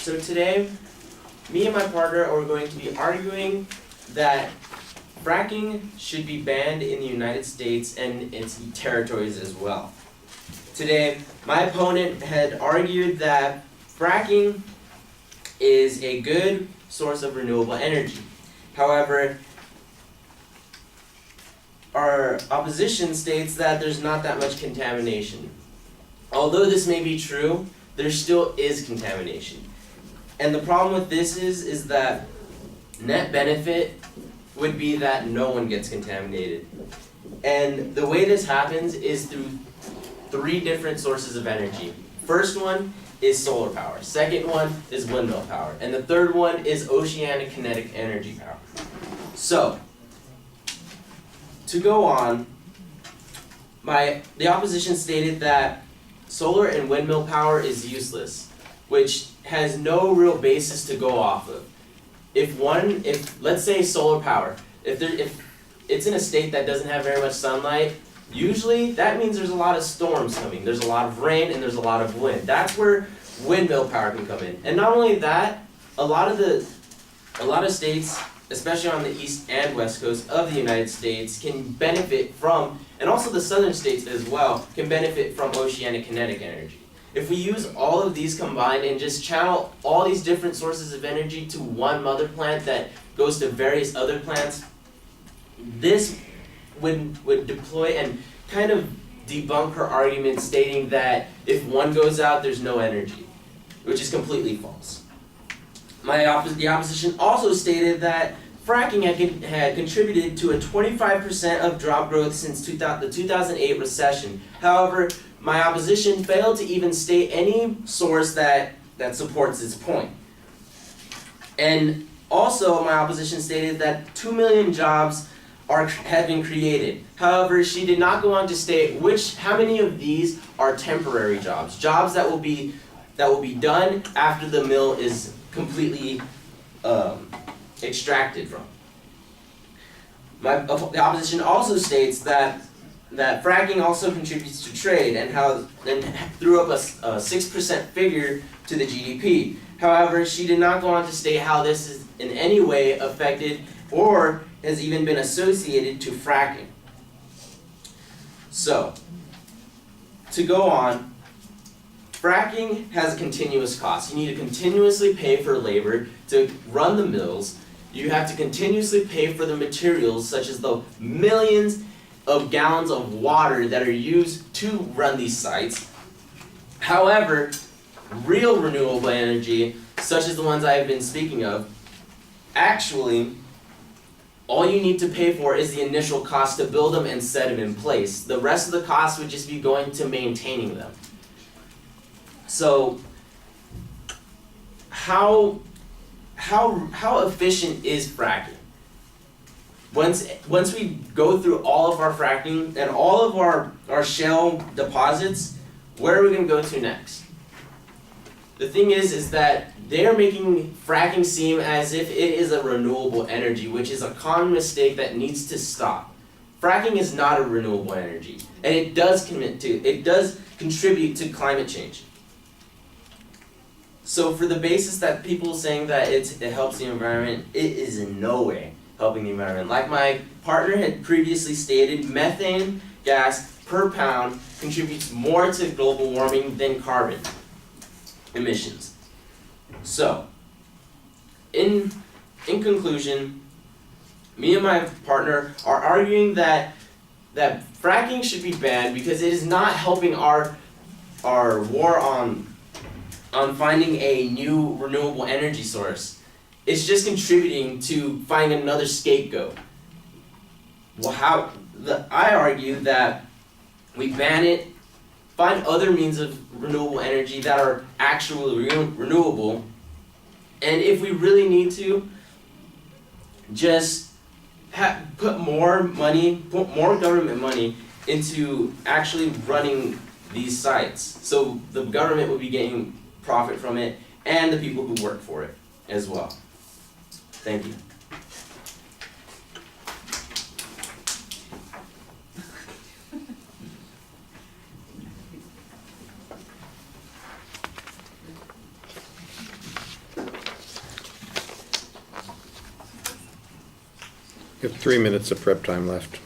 So today, me and my partner are going to be arguing that fracking should be banned in the United States and its territories as well. Today, my opponent had argued that fracking is a good source of renewable energy. However, our opposition states that there's not that much contamination. Although this may be true, there still is contamination. And the problem with this is that net benefit would be that no one gets contaminated. And the way this happens is through 3 different sources of energy. First one is solar power. Second one is windmill power. And the third one is oceanic kinetic energy power. So, to go on, the opposition stated that solar and windmill power is useless, which has no real basis to go off of. If let's say solar power, if it's in a state that doesn't have very much sunlight, usually that means there's a lot of storms coming, there's a lot of rain, and there's a lot of wind. That's where windmill power can come in. And not only that, a lot of states, especially on the east and west coast of the United States, can benefit from, and also the southern states as well, can benefit from oceanic kinetic energy. If we use all of these combined and just channel all these different sources of energy to one mother plant that goes to various other plants, this would deploy and kind of debunk her argument stating that if one goes out, there's no energy, which is completely false. The opposition also stated that fracking had contributed to a 25% of job growth since the 2008 recession. However, my opposition failed to even state any source that supports its point. And also, my opposition stated that 2 million jobs have been created. However, she did not go on to state how many of these are temporary jobs, jobs that will be done after the mill is completely extracted from. The opposition also states that fracking also contributes to trade and threw up a 6% figure to the GDP. However, she did not go on to state how this is in any way affected or has even been associated to fracking. So, to go on, fracking has a continuous cost. You need to continuously pay for labor to run the mills. You have to continuously pay for the materials, such as the millions of gallons of water that are used to run these sites. However, real renewable energy, such as the ones I have been speaking of, actually, all you need to pay for is the initial cost to build them and set them in place. The rest of the cost would just be going to maintaining them. So, how efficient is fracking? Once we go through all of our fracking and all of our shale deposits, where are we going to go to next? The thing is that they are making fracking seem as if it is a renewable energy, which is a common mistake that needs to stop. Fracking is not a renewable energy, and it does contribute to climate change. So for the basis that people saying that it helps the environment, it is in no way helping the environment. Like my partner had previously stated, methane gas per pound contributes more to global warming than carbon emissions. So, in conclusion, me and my partner are arguing that fracking should be banned because it is not helping our war on finding a new renewable energy source. It's just contributing to finding another scapegoat. Well, I argue that we ban it, find other means of renewable energy that are actually renewable, and if we really need to, just put more government money into actually running these sites. So the government would be getting profit from it, and the people who work for it as well. Thank you. You have 3 minutes of prep time left.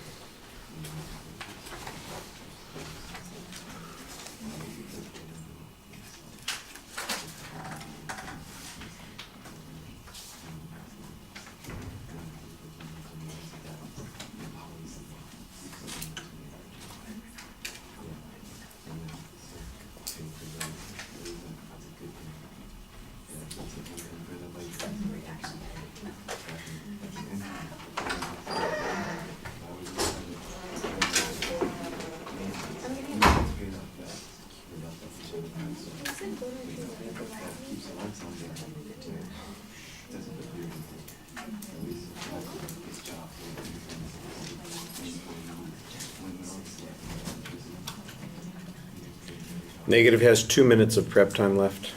Negative has 2 minutes of prep time left.